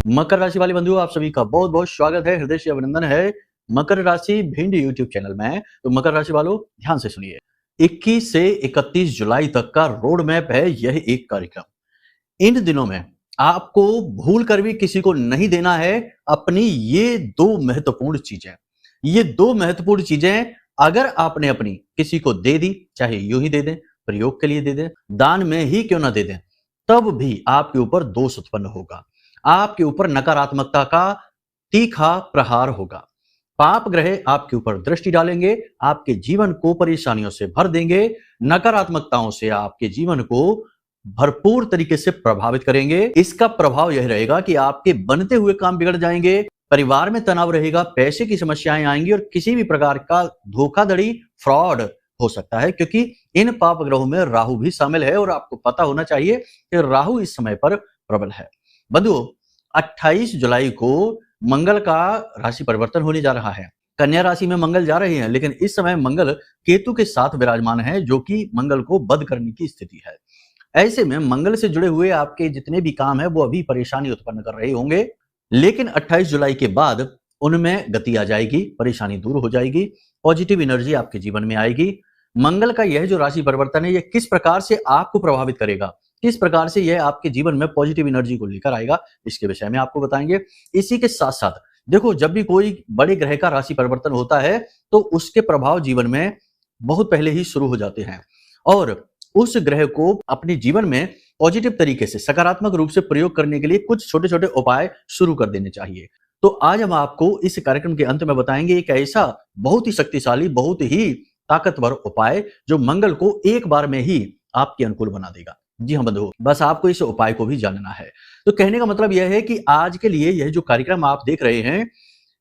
मकर राशि वाले बंधुओं, आप सभी का बहुत बहुत स्वागत है, हृदय से अभिनंदन है मकर राशि भिंड यूट्यूब चैनल में। तो मकर राशि वालों ध्यान से सुनिए, 21 से 31 जुलाई तक का रोड मैप है यह एक कार्यक्रम। इन दिनों में आपको भूल कर भी किसी को नहीं देना है अपनी ये दो महत्वपूर्ण चीजें। ये दो महत्वपूर्ण चीजें अगर आपने अपनी किसी को दे दी, चाहे यूं ही दे दें, प्रयोग के लिए दे दें, दान में ही क्यों ना दे दें, तब भी आपके ऊपर दोष उत्पन्न होगा, आपके ऊपर नकारात्मकता का तीखा प्रहार होगा। पाप ग्रह आपके ऊपर दृष्टि डालेंगे, आपके जीवन को परेशानियों से भर देंगे, नकारात्मकताओं से आपके जीवन को भरपूर तरीके से प्रभावित करेंगे। इसका प्रभाव यह रहेगा कि आपके बनते हुए काम बिगड़ जाएंगे, परिवार में तनाव रहेगा, पैसे की समस्याएं आएंगी और किसी भी प्रकार का धोखाधड़ी, फ्रॉड हो सकता है, क्योंकि इन पाप ग्रहों में राहु भी शामिल है और आपको पता होना चाहिए कि राहु इस समय पर प्रबल है। बंधुओं, 28 जुलाई को मंगल का राशि परिवर्तन होने जा रहा है। कन्या राशि में मंगल जा रहे हैं, लेकिन इस समय मंगल केतु के साथ विराजमान है, जो कि मंगल को बद करने की स्थिति है। ऐसे में मंगल से जुड़े हुए आपके जितने भी काम है वो अभी परेशानी उत्पन्न कर रहे होंगे, लेकिन 28 जुलाई के बाद उनमें गति आ जाएगी, परेशानी दूर हो जाएगी, पॉजिटिव एनर्जी आपके जीवन में आएगी। मंगल का यह जो राशि परिवर्तन है, यह किस प्रकार से आपको प्रभावित करेगा, किस प्रकार से यह आपके जीवन में पॉजिटिव एनर्जी को लेकर आएगा, इसके विषय में आपको बताएंगे। इसी के साथ साथ देखो, जब भी कोई बड़े ग्रह का राशि परिवर्तन होता है तो उसके प्रभाव जीवन में बहुत पहले ही शुरू हो जाते हैं और उस ग्रह को अपने जीवन में पॉजिटिव तरीके से सकारात्मक रूप से प्रयोग करने के लिए कुछ छोटे छोटे उपाय शुरू कर देने चाहिए। तो आज हम आपको इस कार्यक्रम के अंत में बताएंगे एक ऐसा बहुत ही शक्तिशाली, बहुत ही ताकतवर उपाय जो मंगल को एक बार में ही आपके अनुकूल बना देगा। जी हाँ बंधुओं, बस आपको इस उपाय को भी जानना है। तो कहने का मतलब यह है कि आज के लिए यह जो कार्यक्रम आप देख रहे हैं,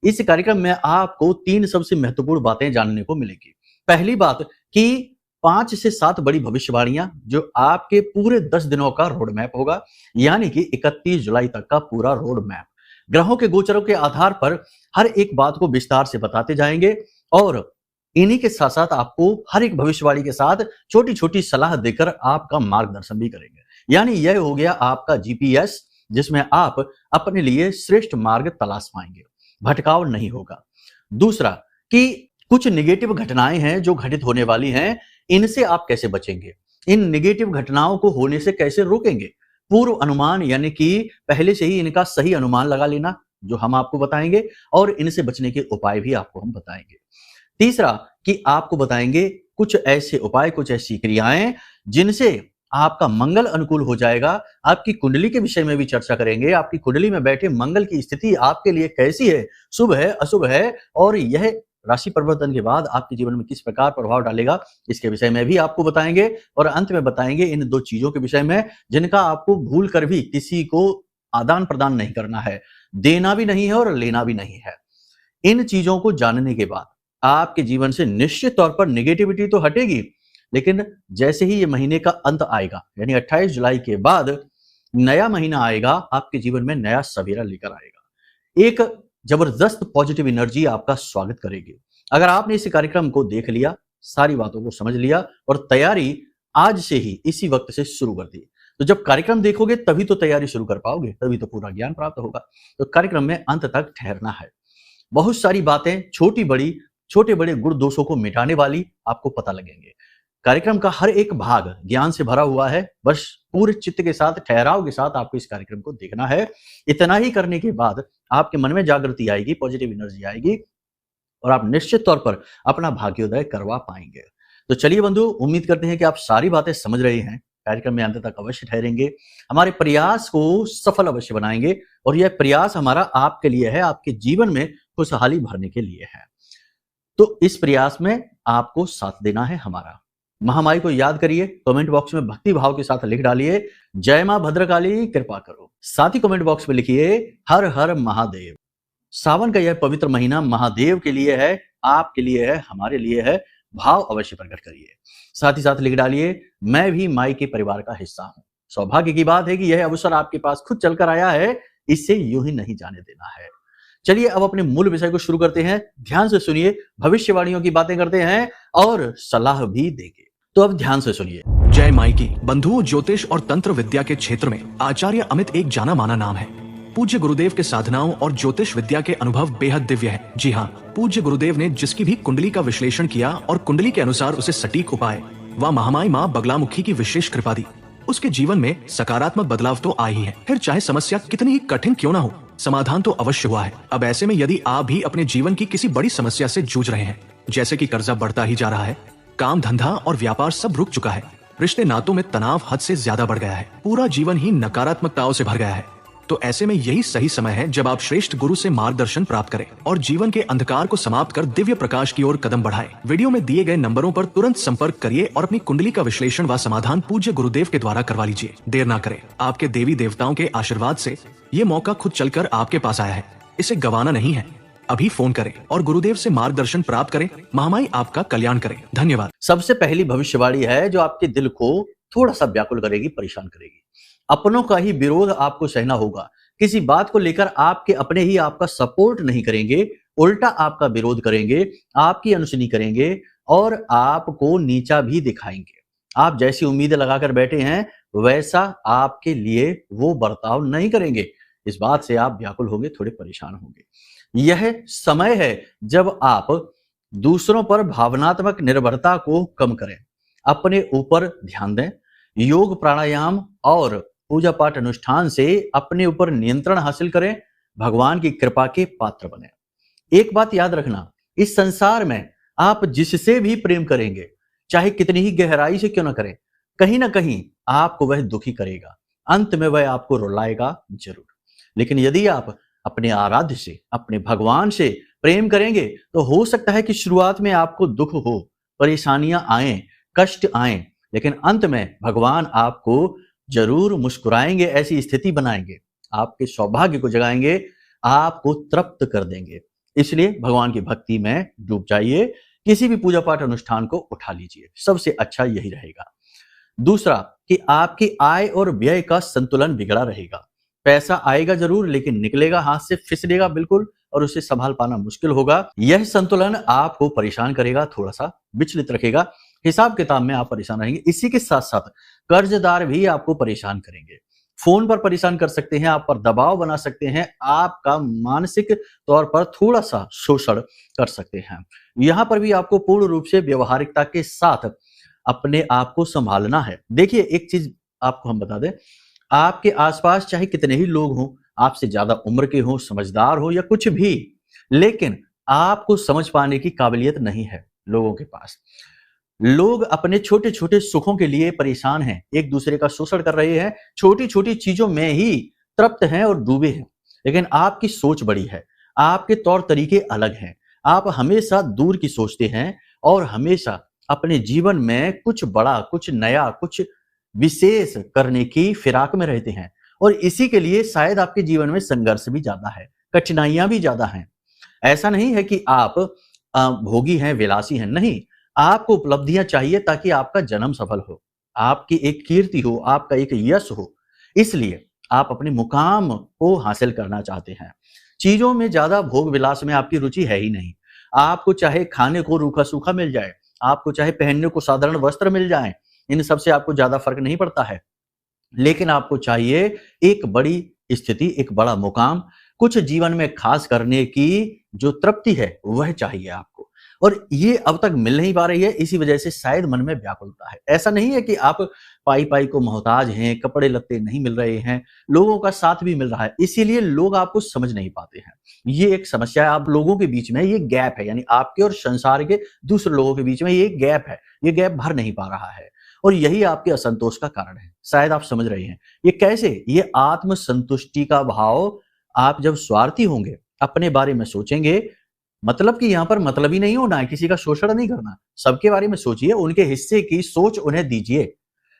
इस कार्यक्रम में आपको 3 सबसे महत्वपूर्ण बातें जानने को मिलेगी। पहली बात कि 5 से 7 बड़ी भविष्यवाणियां जो आपके पूरे 10 दिनों का रोड मैप होगा, यानी कि 31 जुलाई तक का पूरा रोड मैप। ग्रहों के गोचरों के आधार पर हर एक बात को विस्तार से बताते जाएंगे और इन्हीं के साथ साथ आपको हर एक भविष्यवाणी के साथ छोटी छोटी सलाह देकर आपका मार्गदर्शन भी करेंगे। यानी यह हो गया आपका जीपीएस, जिसमें आप अपने लिए श्रेष्ठ मार्ग तलाश पाएंगे, भटकाव नहीं होगा। दूसरा कि कुछ निगेटिव घटनाएं हैं जो घटित होने वाली हैं, इनसे आप कैसे बचेंगे, इन निगेटिव घटनाओं को होने से कैसे रोकेंगे। पूर्व अनुमान, यानी कि पहले से ही इनका सही अनुमान लगा लेना, जो हम आपको बताएंगे, और इनसे बचने के उपाय भी आपको हम बताएंगे। तीसरा कि आपको बताएंगे कुछ ऐसे उपाय, कुछ ऐसी क्रियाएं जिनसे आपका मंगल अनुकूल हो जाएगा। आपकी कुंडली के विषय में भी चर्चा करेंगे, आपकी कुंडली में बैठे मंगल की स्थिति आपके लिए कैसी है, शुभ है, अशुभ है, और यह राशि परिवर्तन के बाद आपके जीवन में किस प्रकार प्रभाव डालेगा, इसके विषय में भी आपको बताएंगे। और अंत में बताएंगे इन 2 चीजों के विषय में जिनका आपको भूल कर भी किसी को आदान प्रदान नहीं करना है, देना भी नहीं है और लेना भी नहीं है। इन चीजों को जानने के बाद आपके जीवन से निश्चित तौर पर नेगेटिविटी तो हटेगी, लेकिन जैसे ही ये महीने का अंत आएगा, यानी 28 जुलाई के बाद नया महीना आएगा, आपके जीवन में नया सवेरा लेकर आएगा। एक जबरदस्त पॉजिटिव एनर्जी आपका स्वागत करेगी। अगर आपने इस कार्यक्रम को देख लिया, सारी बातों को समझ लिया और तैयारी आज से ही इसी वक्त से शुरू कर दी, तो जब कार्यक्रम देखोगे तभी तो तैयारी शुरू कर पाओगे, तभी तो पूरा ज्ञान प्राप्त होगा। तो कार्यक्रम में अंत तक ठहरना है। बहुत सारी बातें छोटी बड़ी, छोटे बड़े गुण दोषों को मिटाने वाली आपको पता लगेंगे। कार्यक्रम का हर एक भाग ज्ञान से भरा हुआ है, बस पूरे चित्त के साथ, ठहराव के साथ आपको इस कार्यक्रम को देखना है। इतना ही करने के बाद आपके मन में जागृति आएगी, पॉजिटिव एनर्जी आएगी और आप निश्चित तौर पर अपना भाग्योदय करवा पाएंगे। तो चलिए बंधु, उम्मीद करते हैं कि आप सारी बातें समझ रहे हैं। कार्यक्रम में अंत तक अवश्य ठहरेंगे, हमारे प्रयास को सफल अवश्य बनाएंगे और यह प्रयास हमारा आपके लिए है, आपके जीवन में खुशहाली भरने के लिए है। तो इस प्रयास में आपको साथ देना है हमारा। महामाई को याद करिए, कमेंट बॉक्स में भक्ति भाव के साथ लिख डालिए जय मां भद्रकाली कृपा करो। साथ ही कमेंट बॉक्स में लिखिए हर हर महादेव। सावन का यह पवित्र महीना महादेव के लिए है, आपके लिए है, हमारे लिए है। भाव अवश्य प्रकट करिए। साथ ही साथ लिख डालिए मैं भी माई के परिवार का हिस्सा हूं। सौभाग्य की बात है कि यह अवसर आपके पास खुद चलकर आया है, इसे यूं ही नहीं जाने देना है। चलिए अब अपने मूल विषय को शुरू करते हैं। ध्यान से सुनिए, भविष्यवाणियों की बातें करते हैं और सलाह भी देंगे। तो अब ध्यान से सुनिए। जय माई की। बंधुओं, ज्योतिष और तंत्र विद्या के क्षेत्र में आचार्य अमित एक जाना माना नाम है। पूज्य गुरुदेव के साधनाओं और ज्योतिष विद्या के अनुभव बेहद दिव्य है। जी हाँ, पूज्य गुरुदेव ने जिसकी भी कुंडली का विश्लेषण किया और कुंडली के अनुसार उसे सटीक उपाय व महामाई माँ बगलामुखी की विशेष कृपा दी, उसके जीवन में सकारात्मक बदलाव तो आए ही है। फिर चाहे समस्या कितनी ही कठिन क्यों ना हो, समाधान तो अवश्य हुआ है। अब ऐसे में यदि आप भी अपने जीवन की किसी बड़ी समस्या से जूझ रहे हैं, जैसे कि कर्जा बढ़ता ही जा रहा है, काम धंधा और व्यापार सब रुक चुका है, रिश्ते नातों में तनाव हद से ज्यादा बढ़ गया है, पूरा जीवन ही नकारात्मकताओं से भर गया है, तो ऐसे में यही सही समय है जब आप श्रेष्ठ गुरु से मार्गदर्शन प्राप्त करें और जीवन के अंधकार को समाप्त कर दिव्य प्रकाश की ओर कदम बढ़ाएं। वीडियो में दिए गए नंबरों पर तुरंत संपर्क करिए और अपनी कुंडली का विश्लेषण व समाधान पूज्य गुरुदेव के द्वारा करवा लीजिए। देर ना करें, आपके देवी देवताओं के आशीर्वाद से ये मौका खुद चलकर आपके पास आया है, इसे गंवाना नहीं है। अभी फोन करें और गुरुदेव से मार्गदर्शन प्राप्त करें। महामाई आपका कल्याण करें। धन्यवाद। सबसे पहली भविष्यवाणी है जो आपके दिल को थोड़ा सा व्याकुल करेगी, परेशान करेगी। अपनों का ही विरोध आपको सहना होगा। किसी बात को लेकर आपके अपने ही आपका सपोर्ट नहीं करेंगे, उल्टा आपका विरोध करेंगे, आपकी अनसुनी करेंगे और आपको नीचा भी दिखाएंगे। आप जैसी उम्मीदें लगाकर बैठे हैं वैसा आपके लिए वो बर्ताव नहीं करेंगे। इस बात से आप व्याकुल होंगे, थोड़े परेशान होंगे। यह समय है जब आप दूसरों पर भावनात्मक निर्भरता को कम करें, अपने ऊपर ध्यान दें। योग, प्राणायाम और पूजा पाठ अनुष्ठान से अपने ऊपर नियंत्रण हासिल करें, भगवान की कृपा के पात्र बने। एक बात याद रखना, इस संसार में आप जिससे भी प्रेम करेंगे, चाहे कितनी ही गहराई से क्यों ना करें, कहीं ना कहीं आपको वह दुखी करेगा, अंत में वह आपको रुलाएगा जरूर। लेकिन यदि आप अपने आराध्य से, अपने भगवान से प्रेम करेंगे तो हो सकता है कि शुरुआत में आपको दुख हो, परेशानियां आए, कष्ट आए, लेकिन अंत में भगवान आपको जरूर मुस्कुराएंगे, ऐसी स्थिति बनाएंगे, आपके सौभाग्य को जगाएंगे, आपको तृप्त कर देंगे। इसलिए भगवान की भक्ति में डूब जाइए, किसी भी पूजा पाठ अनुष्ठान को उठा लीजिए, सबसे अच्छा यही रहेगा। दूसरा कि आपकी आय और व्यय का संतुलन बिगड़ा रहेगा। पैसा आएगा जरूर लेकिन निकलेगा हाथ से, फिसलेगा बिल्कुल और उसे संभाल पाना मुश्किल होगा। यह संतुलन आपको परेशान करेगा, थोड़ा सा विचलित रखेगा, हिसाब किताब में आप परेशान रहेंगे। इसी के साथ साथ कर्जदार भी आपको परेशान करेंगे, फोन पर परेशान कर सकते हैं, आप पर दबाव बना सकते हैं, आपका मानसिक तौर पर थोड़ा सा शोषण कर सकते हैं। यहां पर भी आपको पूर्ण रूप से व्यवहारिकता के साथ अपने आप को संभालना है। देखिए, एक चीज आपको हम बता दें, आपके आसपास चाहे कितने ही लोग हों, आपसे ज्यादा उम्र के हों, समझदार हो या कुछ भी, लेकिन आपको समझ पाने की काबिलियत नहीं है लोगों के पास। लोग अपने छोटे छोटे सुखों के लिए परेशान हैं, एक दूसरे का शोषण कर रहे हैं, छोटी छोटी चीजों में ही तृप्त हैं और डूबे हैं। लेकिन आपकी सोच बड़ी है, आपके तौर तरीके अलग हैं, आप हमेशा दूर की सोचते हैं और हमेशा अपने जीवन में कुछ बड़ा, कुछ नया, कुछ विशेष करने की फिराक में रहते हैं और इसी के लिए शायद आपके जीवन में संघर्ष भी ज्यादा है, कठिनाइयां भी ज्यादा हैं। ऐसा नहीं है कि आप भोगी हैं, विलासी हैं, नहीं, आपको उपलब्धियां चाहिए ताकि आपका जन्म सफल हो, आपकी एक कीर्ति हो, आपका एक यश हो। इसलिए आप अपने मुकाम को हासिल करना चाहते हैं। चीजों में ज्यादा भोग विलास में आपकी रुचि है ही नहीं। आपको चाहे खाने को रूखा सूखा मिल जाए, आपको चाहे पहनने को साधारण वस्त्र मिल जाए, इन सब से आपको ज्यादा फर्क नहीं पड़ता है। लेकिन आपको चाहिए एक बड़ी स्थिति, एक बड़ा मुकाम, कुछ जीवन में खास करने की जो तृप्ति है वह चाहिए आपको, और ये अब तक मिल नहीं पा रही है। इसी वजह से शायद मन में व्याकुलता है। ऐसा नहीं है कि आप पाई पाई को मोहताज हैं, कपड़े लत्ते नहीं मिल रहे हैं, लोगों का साथ भी मिल रहा है, इसीलिए लोग आपको समझ नहीं पाते हैं। ये एक समस्या है, आप लोगों के बीच में ये गैप है, यानी आपके और संसार के दूसरे लोगों के बीच में ये गैप है, ये गैप भर नहीं पा रहा है और यही आपके असंतोष का कारण है। शायद आप समझ रहे हैं ये कैसे, ये आत्मसंतुष्टि का भाव। आप जब स्वार्थी होंगे, अपने बारे में सोचेंगे, मतलब कि यहां पर मतलब ही नहीं होना है, किसी का शोषण नहीं करना, सबके बारे में सोचिए, उनके हिस्से की सोच उन्हें दीजिए,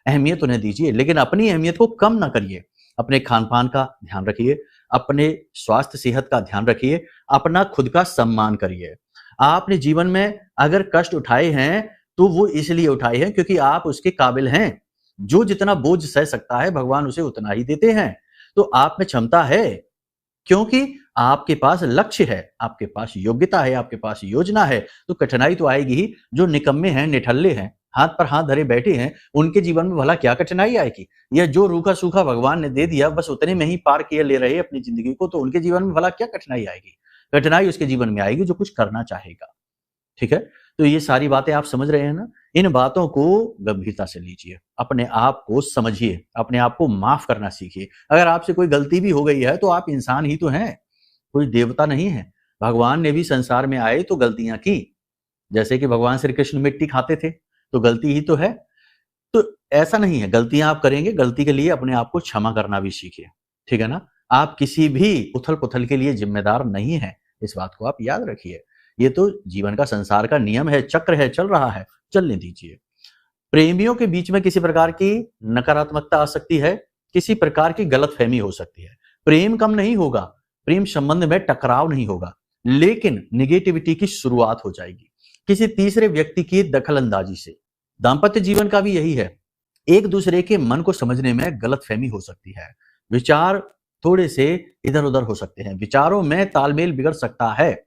अहमियत उन्हें दीजिए, लेकिन अपनी अहमियत को कम ना करिए। अपने खान पान का ध्यान रखिए, अपने स्वास्थ्य सेहत का ध्यान रखिए, अपना खुद का सम्मान करिए। आपने जीवन में अगर कष्ट उठाए हैं तो वो इसलिए उठाए हैं क्योंकि आप उसके काबिल हैं। जो जितना बोझ सह सकता है भगवान उसे उतना ही देते हैं। तो आप में क्षमता है क्योंकि आपके पास लक्ष्य है, आपके पास योग्यता है, आपके पास योजना है, तो कठिनाई तो आएगी ही। जो निकम्मे हैं, निठल्ले हैं, हाथ पर हाथ धरे बैठे हैं, उनके जीवन में भला क्या कठिनाई आएगी? या जो रूखा सूखा भगवान ने दे दिया बस उतने में ही पार किए ले रहे अपनी जिंदगी को, तो उनके जीवन में भला क्या कठिनाई आएगी? कठिनाई उसके जीवन में आएगी जो कुछ करना चाहेगा। ठीक है, तो ये सारी बातें आप समझ रहे हैं ना? इन बातों को गंभीरता से लीजिए, अपने आप को समझिए, अपने आप को माफ करना सीखिए। अगर आपसे कोई गलती भी हो गई है तो आप इंसान ही तो हैं, कोई देवता नहीं है। भगवान ने भी संसार में आए तो गलतियां की, जैसे कि भगवान श्री कृष्ण मिट्टी खाते थे, तो गलती ही तो है। तो ऐसा नहीं है, गलतियां आप करेंगे, गलती के लिए अपने आप को क्षमा करना भी सीखिए। ठीक है ना? आप किसी भी उथल-पुथल के लिए जिम्मेदार नहीं हैं, इस बात को आप याद रखिए। ये तो जीवन का, संसार का नियम है, चक्र है, चल रहा है, चलने दीजिए। प्रेमियों के बीच में किसी प्रकार की नकारात्मकता आ सकती है, किसी प्रकार की गलतफहमी हो सकती है। प्रेम कम नहीं होगा, प्रेम संबंध में टकराव नहीं होगा, लेकिन नेगेटिविटी की शुरुआत हो जाएगी किसी तीसरे व्यक्ति की दखलंदाजी से। दाम्पत्य जीवन का भी यही है, एक दूसरे के मन को समझने में गलतफहमी हो सकती है, विचार थोड़े से इधर उधर हो सकते हैं, विचारों में तालमेल बिगड़ सकता है।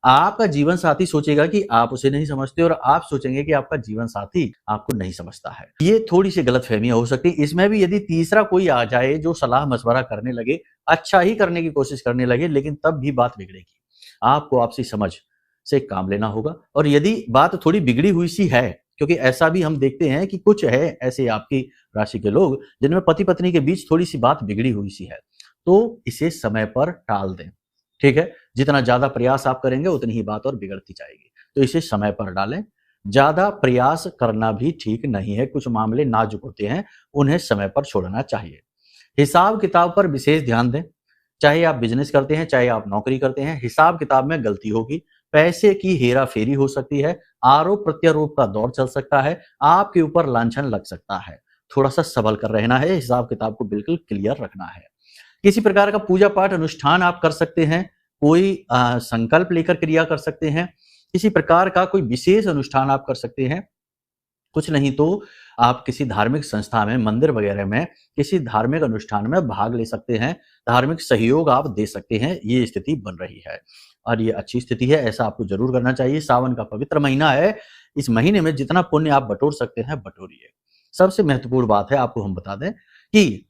आपका जीवन साथी सोचेगा कि आप उसे नहीं समझते और आप सोचेंगे कि आपका जीवन साथी आपको नहीं समझता है। ये थोड़ी सी गलतफहमियां हो सकती है। इसमें भी यदि तीसरा कोई आ जाए जो सलाह मशवरा करने लगे, अच्छा ही करने की कोशिश करने लगे, लेकिन तब भी बात बिगड़ेगी। आपको आपसी समझ से काम लेना होगा। और यदि बात थोड़ी बिगड़ी हुई सी है, क्योंकि ऐसा भी हम देखते हैं कि कुछ है ऐसे आपकी राशि के लोग जिनमें पति पत्नी के बीच थोड़ी सी बात बिगड़ी हुई सी है, तो इसे समय पर टाल दें। ठीक है, जितना ज्यादा प्रयास आप करेंगे उतनी ही बात और बिगड़ती जाएगी, तो इसे समय पर डालें। ज्यादा प्रयास करना भी ठीक नहीं है, कुछ मामले नाजुक होते हैं, उन्हें समय पर छोड़ना चाहिए। हिसाब किताब पर विशेष ध्यान दें, चाहे आप बिजनेस करते हैं, चाहे आप नौकरी करते हैं, हिसाब किताब में गलती होगी, पैसे की हेरा फेरी हो सकती है, आरोप प्रत्यारोप का दौर चल सकता है, आपके ऊपर लांछन लग सकता है। थोड़ा सा संभल कर रहना है, हिसाब किताब को बिल्कुल क्लियर रखना है। किसी प्रकार का पूजा पाठ अनुष्ठान आप कर सकते हैं, कोई संकल्प लेकर क्रिया कर सकते हैं, किसी प्रकार का कोई विशेष अनुष्ठान आप कर सकते हैं। कुछ नहीं तो आप किसी धार्मिक संस्था में, मंदिर वगैरह में किसी धार्मिक अनुष्ठान में भाग ले सकते हैं, धार्मिक सहयोग आप दे सकते हैं। ये स्थिति बन रही है और ये अच्छी स्थिति है, ऐसा आपको जरूर करना चाहिए। सावन का पवित्र महीना है, इस महीने में जितना पुण्य आप बटोर सकते हैं बटोरिए। सबसे महत्वपूर्ण बात है, आपको हम बता दें कि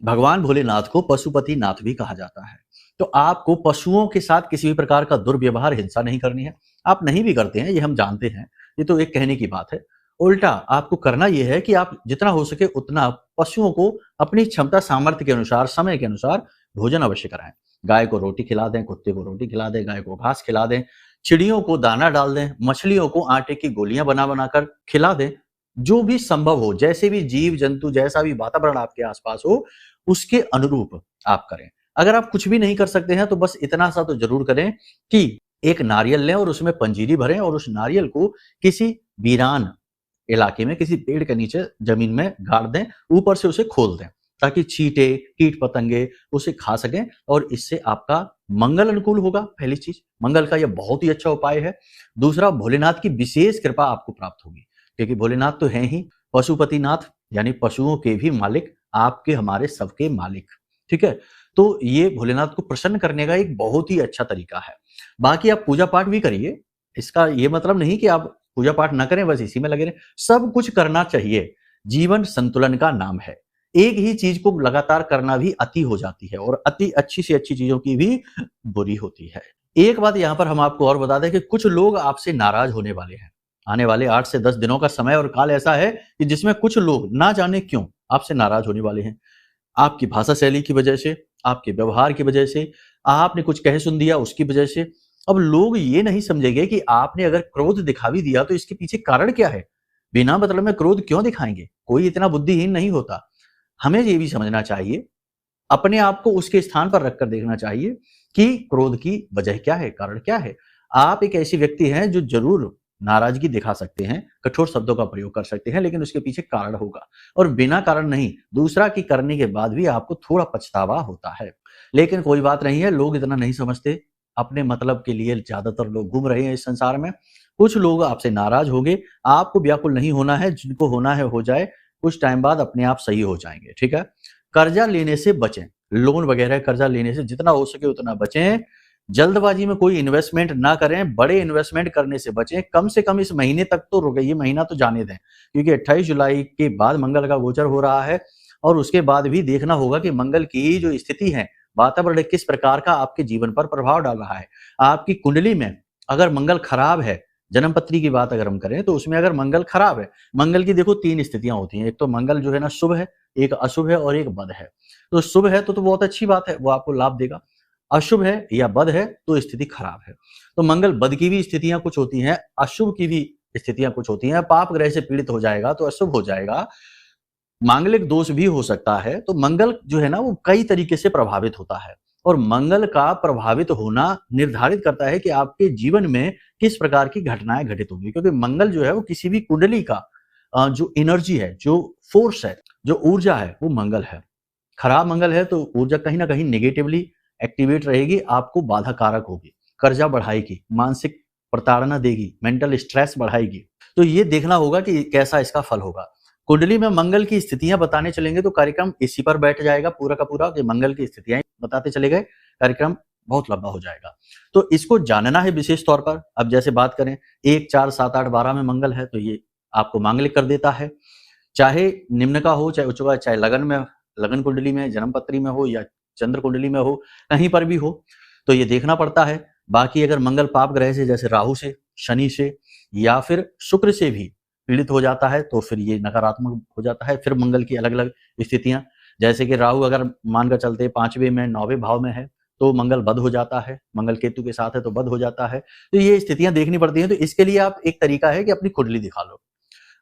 भगवान भोलेनाथ को पशुपति नाथ भी कहा जाता है, तो आपको पशुओं के साथ किसी भी प्रकार का दुर्व्यवहार, हिंसा नहीं करनी है। आप नहीं भी करते हैं, ये हम जानते हैं, ये तो एक कहने की बात है। उल्टा आपको करना यह है कि आप जितना हो सके उतना पशुओं को अपनी क्षमता सामर्थ्य के अनुसार, समय के अनुसार भोजन अवश्य कराएं। गाय को रोटी खिला दें, कुत्ते को रोटी खिला दें, गाय को घास खिला दें, चिड़ियों को दाना डाल दें, मछलियों को आटे की गोलियां बना बनाकर खिला दें। जो भी संभव हो, जैसे भी जीव जंतु, जैसा भी वातावरण आपके आसपास हो, उसके अनुरूप आप करें। अगर आप कुछ भी नहीं कर सकते हैं तो बस इतना सा तो जरूर करें कि एक नारियल लें और उसमें पंजीरी भरें और उस नारियल को किसी वीरान इलाके में, किसी पेड़ के नीचे जमीन में गाड़ दें, ऊपर से उसे खोल दें, ताकि चींटे, कीट पतंगे उसे खा सकें और इससे आपका मंगल अनुकूल होगा। पहली चीज, मंगल का यह बहुत ही अच्छा उपाय है। दूसरा, भोलेनाथ की विशेष कृपा आपको प्राप्त होगी, क्योंकि भोलेनाथ तो हैं ही पशुपतिनाथ, यानी पशुओं के भी मालिक, आपके हमारे सबके मालिक। ठीक है, तो ये भोलेनाथ को प्रसन्न करने का एक बहुत ही अच्छा तरीका है। बाकी आप पूजा पाठ भी करिए, इसका ये मतलब नहीं कि आप पूजा पाठ ना करें, बस इसी में लगे रहें। सब कुछ करना चाहिए, जीवन संतुलन का नाम है। एक ही चीज को लगातार करना भी अति हो जाती है और अति अच्छी से अच्छी चीजों की भी बुरी होती है। एक बात यहां पर हम आपको और बता दें कि कुछ लोग आपसे नाराज होने वाले हैं। आने वाले 8 से 10 दिनों का समय और काल ऐसा है कि जिसमें कुछ लोग ना जाने क्यों आपसे नाराज होने वाले हैं। आपकी भाषा शैली की वजह से, आपके व्यवहार की वजह से, आपने कुछ कह सुन दिया उसकी वजह से। अब लोग ये नहीं समझेंगे कि आपने अगर क्रोध दिखा भी दिया तो इसके पीछे कारण क्या है, बिना मतलब में क्रोध क्यों दिखाएंगे। कोई इतना बुद्धिहीन नहीं होता। हमें ये भी समझना चाहिए, अपने आप को उसके स्थान पर रखकर देखना चाहिए कि क्रोध की वजह क्या है, कारण क्या है। आप एक ऐसी व्यक्ति हैं जो जरूर नाराजगी दिखा सकते हैं, कठोर शब्दों का प्रयोग कर सकते हैं, लेकिन उसके पीछे कारण होगा और बिना कारण नहीं, दूसरा की करने के बाद भी आपको थोड़ा पछतावा होता है। लेकिन कोई बात नहीं है, लोग इतना नहीं समझते। अपने मतलब के लिए ज्यादातर लोग घूम रहे हैं इस संसार में। कुछ लोग आपसे नाराज होंगे, आपको व्याकुल नहीं होना है, जिनको होना है हो जाए, कुछ टाइम बाद अपने आप सही हो जाएंगे। ठीक है, कर्जा लेने से बचें, लोन वगैरह कर्जा लेने से जितना हो सके उतना बचें। जल्दबाजी में कोई इन्वेस्टमेंट ना करें, बड़े इन्वेस्टमेंट करने से बचें। कम से कम इस महीने तक तो रुके, ये महीना तो जाने दें, क्योंकि 28 जुलाई के बाद मंगल का गोचर हो रहा है और उसके बाद भी देखना होगा कि मंगल की जो स्थिति है, वातावरण किस प्रकार का आपके जीवन पर प्रभाव डाल रहा है। आपकी कुंडली में अगर मंगल खराब है, जन्म पत्री की बात अगर हम करें तो उसमें अगर मंगल खराब है, मंगल की देखो 3 स्थितियां होती हैं। एक तो मंगल जो है ना शुभ है, एक अशुभ है और एक बद है। तो शुभ है तो बहुत अच्छी बात है, वो आपको लाभ देगा। अशुभ है या बद है तो स्थिति खराब है। तो मंगल बद की भी स्थितियां कुछ होती हैं, अशुभ की भी स्थितियां कुछ होती हैं। पाप ग्रह से पीड़ित हो जाएगा तो अशुभ हो जाएगा, मांगलिक दोष भी हो सकता है। तो मंगल जो है ना वो कई तरीके से प्रभावित होता है और मंगल का प्रभावित होना निर्धारित करता है कि आपके जीवन में किस प्रकार की घटनाएं घटित होंगी, क्योंकि मंगल जो है वो किसी भी कुंडली का जो एनर्जी है, जो फोर्स है, जो ऊर्जा है, वो मंगल है। खराब मंगल है तो ऊर्जा कहीं ना कहीं नेगेटिवली एक्टिवेट रहेगी, आपको बाधा कारक होगी, कर्जा बढ़ाएगी, मानसिक प्रताड़ना देगी, मेंटल स्ट्रेस बढ़ाएगी। तो ये देखना होगा कि कैसा इसका फल होगा। कुंडली में मंगल की स्थितियां बताने चलेंगे तो कार्यक्रम इसी पर बैठ जाएगा पूरा का पूरा, कि मंगल की स्थितियां बताते चले गए, कार्यक्रम बहुत लंबा हो जाएगा। तो इसको जानना है विशेष तौर पर। अब जैसे बात करें 1, 4, 7, 8, 12 में मंगल है तो ये आपको मांगलिक कर देता है, चाहे निम्न का हो चाहे उच्च का, चाहे लगन में, लगन कुंडली में, जन्म पत्री में हो या चंद्र कुंडली में हो, कहीं पर भी हो तो ये देखना पड़ता है। बाकी अगर मंगल पाप ग्रह से जैसे राहु से, शनि से या फिर शुक्र से भी पीड़ित हो जाता है तो फिर ये नकारात्मक हो जाता है। फिर मंगल की अलग अलग स्थितियां, जैसे कि राहु अगर मानकर चलते 5वें में 9वें भाव में है तो मंगल बद हो जाता है, मंगल केतु के साथ है तो बद हो जाता है। तो ये स्थितियां देखनी पड़ती हैं। तो इसके लिए आप एक तरीका है कि अपनी कुंडली दिखा लो।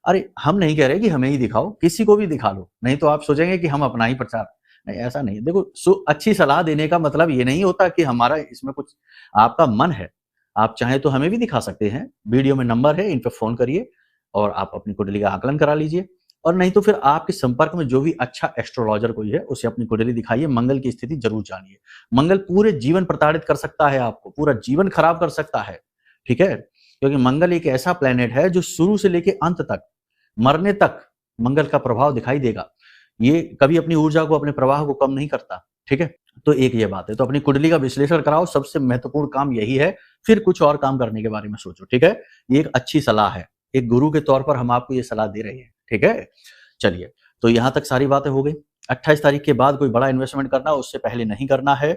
अरे हम नहीं कह रहे कि हमें ही दिखाओ, किसी को भी दिखा लो, नहीं तो आप सोचेंगे कि हम अपना ही प्रचार, नहीं ऐसा नहीं। देखो अच्छी सलाह देने का मतलब ये नहीं होता कि हमारा इसमें कुछ, आपका मन है, आप चाहें तो हमें भी दिखा सकते हैं। वीडियो में नंबर है, इन पे फोन करिए और आप अपनी कुंडली का आकलन करा लीजिए, और नहीं तो फिर आपके संपर्क में जो भी अच्छा एस्ट्रोलॉजर कोई है उसे अपनी कुंडली दिखाइए, मंगल की स्थिति जरूर जानिए। मंगल पूरे जीवन प्रताड़ित कर सकता है, आपको पूरा जीवन खराब कर सकता है, ठीक है, क्योंकि मंगल एक ऐसा प्लेनेट है जो शुरू से लेकर अंत तक, मरने तक मंगल का प्रभाव दिखाई देगा। ये कभी अपनी ऊर्जा को, अपने प्रवाह को कम नहीं करता, ठीक है। तो एक ये बात है, तो अपनी कुंडली का विश्लेषण कराओ, सबसे महत्वपूर्ण काम यही है, फिर कुछ और काम करने के बारे में सोचो, ठीक है। ये एक अच्छी सलाह है, एक गुरु के तौर पर हम आपको ये सलाह दे रहे हैं, ठीक है। चलिए, तो यहां तक सारी बातें हो गई। 28 तारीख के बाद कोई बड़ा इन्वेस्टमेंट करना, उससे पहले नहीं करना है।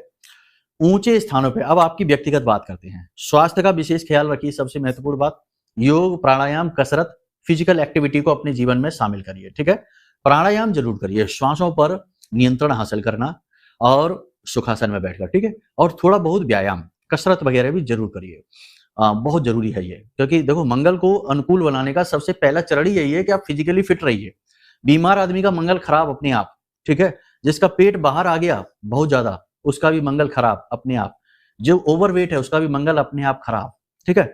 ऊंचे स्थानों पे अब आपकी व्यक्तिगत बात करते हैं। स्वास्थ्य का विशेष ख्याल रखिए, सबसे महत्वपूर्ण बात, योग, प्राणायाम, कसरत, फिजिकल एक्टिविटी को अपने जीवन में शामिल करिए, ठीक है। प्राणायाम जरूर करिए, श्वासों पर नियंत्रण हासिल करना और सुखासन में बैठकर, ठीक है। और थोड़ा बहुत व्यायाम, कसरत वगैरह भी जरूर करिए, बहुत जरूरी है ये, क्योंकि देखो मंगल को अनुकूल बनाने का सबसे पहला चरण ही यही है कि आप फिजिकली फिट रहिए। बीमार आदमी का मंगल खराब अपने आप, ठीक है। जिसका पेट बाहर आ गया बहुत ज्यादा, उसका भी मंगल खराब अपने आप। जो ओवरवेट है उसका भी मंगल अपने आप खराब, ठीक है।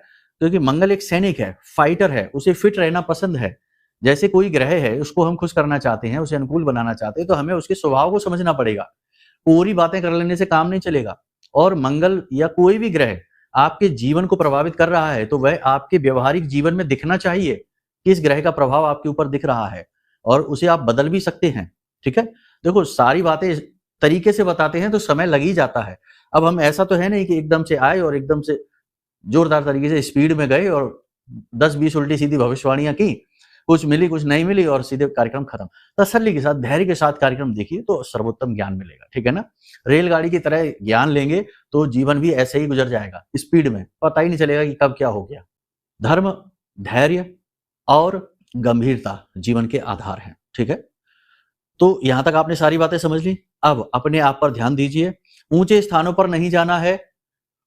क्योंकि मंगल एक सैनिक है, फाइटर है, उसे फिट रहना पसंद है। जैसे कोई ग्रह है, उसको हम खुश करना चाहते हैं, उसे अनुकूल बनाना चाहते हैं, तो हमें उसके स्वभाव को समझना पड़ेगा। पूरी बातें कर लेने से काम नहीं चलेगा। और मंगल या कोई भी ग्रह आपके जीवन को प्रभावित कर रहा है तो वह आपके व्यवहारिक जीवन में दिखना चाहिए कि इस ग्रह का प्रभाव आपके ऊपर दिख रहा है, और उसे आप बदल भी सकते हैं, ठीक है। देखो सारी बातें इस तरीके से बताते हैं तो समय लग ही जाता है। अब हम ऐसा तो है नहीं कि एकदम से आए और एकदम से जोरदार तरीके से स्पीड में गए और 10-20 उल्टी सीधी भविष्यवाणियां की, कुछ मिली कुछ नहीं मिली और सीधे कार्यक्रम खत्म। तसल्ली के साथ, धैर्य के साथ कार्यक्रम देखिए तो सर्वोत्तम ज्ञान मिलेगा, ठीक है ना। रेलगाड़ी की तरह ज्ञान लेंगे तो जीवन भी ऐसे ही गुजर जाएगा, स्पीड में, पता ही नहीं चलेगा कि कब क्या हो गया। धर्म, धैर्य और गंभीरता जीवन के आधार हैं, ठीक है। तो यहां तक आपने सारी बातें समझ ली। अब अपने आप पर ध्यान दीजिए, ऊंचे स्थानों पर नहीं जाना है,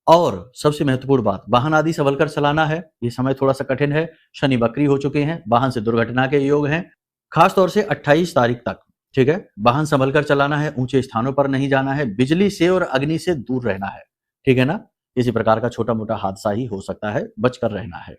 और सबसे महत्वपूर्ण बात, वाहन आदि संभल कर चलाना है। ये समय थोड़ा सा कठिन है, शनि वक्री हो चुके हैं, वाहन से दुर्घटना के योग हैं, खासतौर से 28 तारीख तक, ठीक है। वाहन संभल कर चलाना है, ऊंचे स्थानों पर नहीं जाना है, बिजली से और अग्नि से दूर रहना है, ठीक है ना। किसी प्रकार का छोटा मोटा हादसा ही हो सकता है, बचकर रहना है।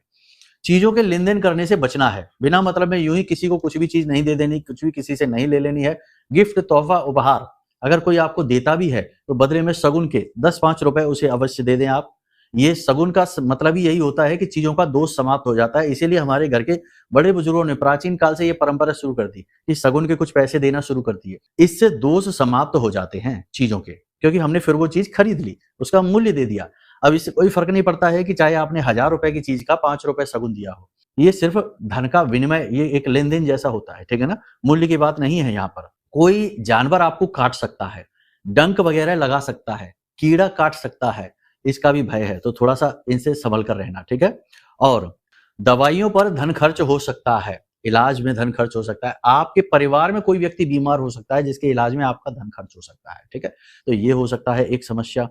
चीजों के लेन देन करने से बचना है, बिना मतलब में यूं ही किसी को कुछ भी चीज नहीं दे देनी, कुछ भी किसी से नहीं ले लेनी है। गिफ्ट, तोहफा, उपहार अगर कोई आपको देता भी है तो बदले में सगुन के 10-5 रुपए उसे अवश्य दे दें आप। ये सगुन का मतलब ही यही होता है कि चीजों का दोष समाप्त हो जाता है। इसीलिए हमारे घर के बड़े बुजुर्गों ने प्राचीन काल से ये परंपरा शुरू कर दी कि सगुन के कुछ पैसे देना शुरू कर दिए। इससे दोष समाप्त हो जाते हैं चीजों के, क्योंकि हमने फिर वो चीज खरीद ली, उसका मूल्य दे दिया। अब इससे कोई फर्क नहीं पड़ता है कि चाहे आपने 1000 रुपए की चीज का 5 रुपए शगुन दिया हो, ये सिर्फ धन का विनिमय, ये एक लेन देन जैसा होता है, ठीक है ना, मूल्य की बात नहीं है यहाँ पर। कोई जानवर आपको काट सकता है, डंक वगैरह लगा सकता है, कीड़ा काट सकता है, इसका भी भय है, तो थोड़ा सा इनसे संभल कर रहना, ठीक है। और दवाइयों पर धन खर्च हो सकता है, इलाज में धन खर्च हो सकता है, आपके परिवार में कोई व्यक्ति बीमार हो सकता है जिसके इलाज में आपका धन खर्च हो सकता है, ठीक है। तो ये हो सकता है एक समस्या।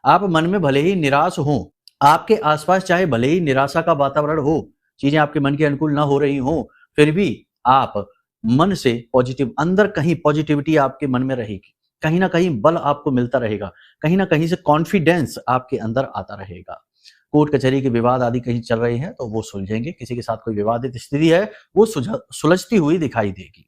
आप मन में भले ही निराश हो, आपके आसपास चाहे भले ही निराशा का वातावरण हो, चीजें आपके मन के अनुकूल ना हो रही हो, फिर भी आप मन से पॉजिटिव, अंदर कहीं पॉजिटिविटी आपके मन में रहेगी, कहीं ना कहीं बल आपको मिलता रहेगा, कहीं ना कहीं से कॉन्फिडेंस आपके अंदर आता रहेगा। कोर्ट कचहरी के विवाद आदि कहीं चल रहे हैं तो वो सुलझेंगे, किसी के साथ कोई विवादित स्थिति है वो सुलझती हुई दिखाई देगी।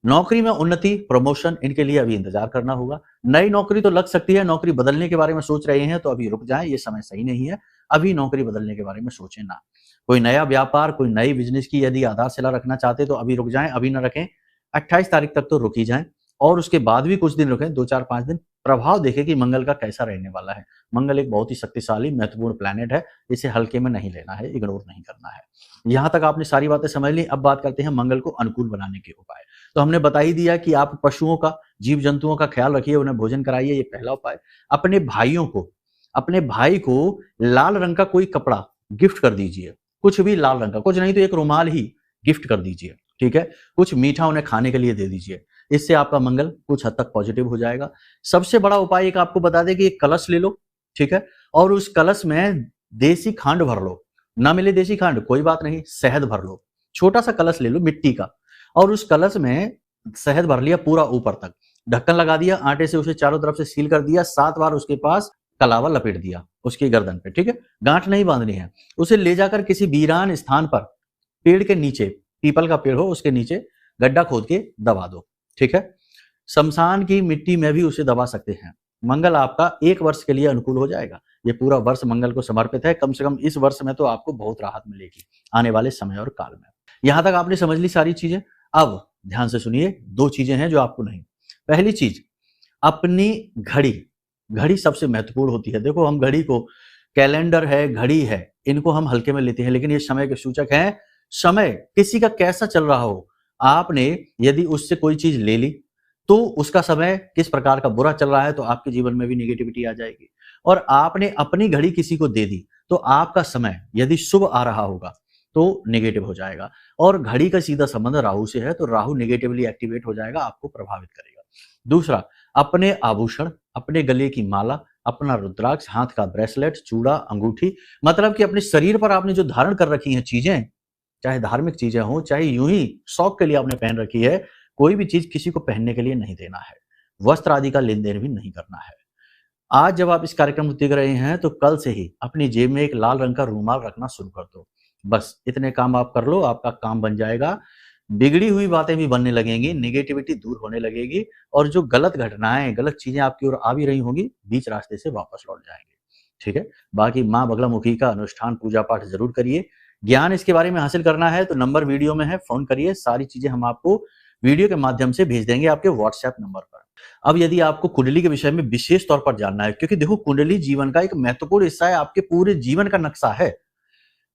नौकरी में उन्नति, प्रमोशन, इनके लिए अभी इंतजार करना होगा। नई नौकरी तो लग सकती है, नौकरी बदलने के बारे में सोच रहे हैं तो अभी रुक जाएं, ये समय सही नहीं है, अभी नौकरी बदलने के बारे में सोचें ना। कोई नया व्यापार, कोई नई बिजनेस की यदि आधारशिला रखना चाहते तो अभी रुक जाएं, अभी ना रखें, 28 तारीख तक तो रुक ही जाएं, और उसके बाद भी कुछ दिन रुकें, 2-4-5 दिन, प्रभाव देखें कि मंगल का कैसा रहने वाला है। मंगल एक बहुत ही शक्तिशाली महत्वपूर्ण प्लैनेट है, इसे हल्के में नहीं लेना है, इग्नोर नहीं करना है। यहां तक आपने सारी बातें समझ ली। अब बात करते हैं मंगल को अनुकूल बनाने के उपाय। तो हमने बता ही दिया कि आप पशुओं का, जीव जंतुओं का ख्याल रखिए, उन्हें भोजन कराइए, ये पहला उपाय। अपने भाइयों को, अपने भाई को लाल रंग का कोई कपड़ा गिफ्ट कर दीजिए, कुछ भी लाल रंग का, कुछ नहीं तो एक रुमाल ही गिफ्ट कर दीजिए, ठीक है। कुछ मीठा उन्हें खाने के लिए दे दीजिए, इससे आपका मंगल कुछ हद तक पॉजिटिव हो जाएगा। सबसे बड़ा उपाय एक आपको बता दें कि एक कलश ले लो, ठीक है, और उस कलश में देसी खांड भर लो। ना मिले देसी खांड कोई बात नहीं, शहद भर लो, छोटा सा कलश ले लो मिट्टी का, और उस कलश में शहद भर लिया पूरा ऊपर तक, ढक्कन लगा दिया, आटे से उसे चारों तरफ से सील कर दिया, 7 बार उसके पास कलावा लपेट दिया उसकी गर्दन पे, ठीक है, गांठ नहीं बांधनी है। उसे ले जाकर किसी वीरान स्थान पर, पेड़ के नीचे, पीपल का पेड़ हो उसके नीचे गड्ढा खोद के दबा दो, ठीक है। शमशान की मिट्टी में भी उसे दबा सकते हैं। मंगल आपका 1 वर्ष के लिए अनुकूल हो जाएगा। ये पूरा वर्ष मंगल को समर्पित है, कम से कम इस वर्ष में तो आपको बहुत राहत मिलेगी आने वाले समय और काल में। यहां तक आपने समझ ली सारी चीजें। अब ध्यान से सुनिए, 2 चीजें हैं जो आपको नहीं। पहली चीज, अपनी घड़ी सबसे महत्वपूर्ण होती है। देखो, हम घड़ी को, कैलेंडर है, घड़ी है, इनको हम हल्के में लेते हैं, लेकिन ये समय के सूचक हैं। समय किसी का कैसा चल रहा हो, आपने यदि उससे कोई चीज ले ली तो उसका समय किस प्रकार का बुरा चल रहा है तो आपके जीवन में भी नेगेटिविटी आ जाएगी। और आपने अपनी घड़ी किसी को दे दी तो आपका समय यदि शुभ आ रहा होगा तो नेगेटिव हो जाएगा। और घड़ी का सीधा संबंध राहु से है, तो राहु नेगेटिवली एक्टिवेट हो जाएगा, आपको प्रभावित करेगा। दूसरा, अपने आभूषण, अपने गले की माला, अपना रुद्राक्ष, हाथ का ब्रेसलेट, चूड़ा, अंगूठी, मतलब कि अपने शरीर पर आपने जो धारण कर रखी हैं चीजें, चाहे धार्मिक चीजें हो, चाहे यूं ही शौक के लिए आपने पहन रखी है, कोई भी चीज किसी को पहनने के लिए नहीं देना है। वस्त्र आदि का लेन देन भी नहीं करना है। आज जब आप इस कार्यक्रम को देख रहे हैं तो कल से ही अपनी जेब में एक लाल रंग का रूमाल रखना शुरू कर दो। बस इतने काम आप कर लो, आपका काम बन जाएगा। बिगड़ी हुई बातें भी बनने लगेंगी, नेगेटिविटी दूर होने लगेगी, और जो गलत घटनाएं, गलत चीजें आपकी ओर आ भी रही होंगी, बीच रास्ते से वापस लौट जाएंगे, ठीक है। बाकी माँ बगलामुखी का अनुष्ठान, पूजा पाठ जरूर करिए। ज्ञान इसके बारे में हासिल करना है तो नंबर वीडियो में है, फोन करिए। सारी चीजें हम आपको वीडियो के माध्यम से भेज देंगे आपके व्हाट्सएप नंबर पर। अब यदि आपको कुंडली के विषय में विशेष तौर पर जानना है, क्योंकि देखो, कुंडली जीवन का एक महत्वपूर्ण हिस्सा है, आपके पूरे जीवन का नक्शा है।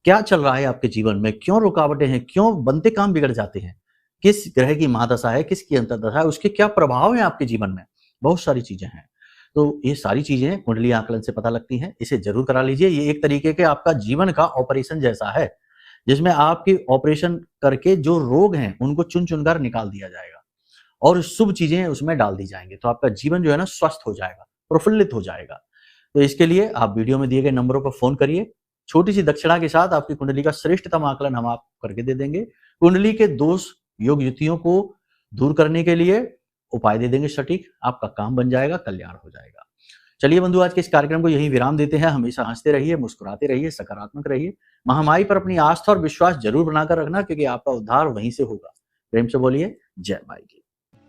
क्या चल रहा है आपके जीवन में, क्यों रुकावटें हैं, क्यों बनते काम बिगड़ जाते हैं, किस ग्रह की महादशा है, किसकी अंतर्दशा है, उसके क्या प्रभाव है आपके जीवन में, बहुत सारी चीजें हैं। तो ये सारी चीजें कुंडली आकलन से पता लगती हैं, इसे जरूर करा लीजिए। ये एक तरीके के आपका जीवन का ऑपरेशन जैसा है, जिसमें आपके ऑपरेशन करके जो रोग हैं उनको चुन चुनकर निकाल दिया जाएगा और शुभ चीजें उसमें डाल दी जाएंगी, तो आपका जीवन जो है ना स्वस्थ हो जाएगा, प्रफुल्लित हो जाएगा। तो इसके लिए आप वीडियो में दिए गए नंबरों पर फोन करिए। छोटी सी दक्षिणा के साथ आपकी कुंडली का श्रेष्ठतम आकलन हम आपको करके दे देंगे। कुंडली के दोष, योग युतियों को दूर करने के लिए उपाय दे देंगे सटीक, आपका काम बन जाएगा, कल्याण हो जाएगा। चलिए बंधु, आज के इस कार्यक्रम को यहीं विराम देते हैं। हमेशा हंसते रहिए, मुस्कुराते रहिए, सकारात्मक रहिए। महामाई पर अपनी आस्था और विश्वास जरूर बनाकर रखना, क्योंकि आपका उद्धार वहीं से होगा। प्रेम से बोलिए जय माई की।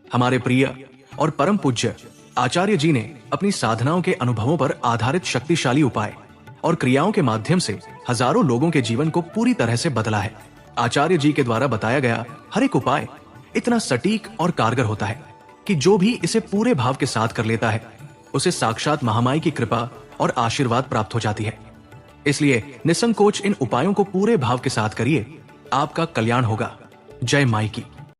हमारे प्रिय और परम पूज्य आचार्य जी ने अपनी साधनाओं के अनुभवों पर आधारित शक्तिशाली उपाय और क्रियाओं के माध्यम से हजारों लोगों के जीवन को पूरी तरह से बदला है। आचार्य जी के द्वारा बताया गया हर एक उपाय इतना सटीक और कारगर होता है कि जो भी इसे पूरे भाव के साथ कर लेता है, उसे साक्षात महामाई की कृपा और आशीर्वाद प्राप्त हो जाती है। इसलिए निसंकोच इन उपायों को पूरे भाव के साथ करिए, आपका कल्याण होगा। जय माई की।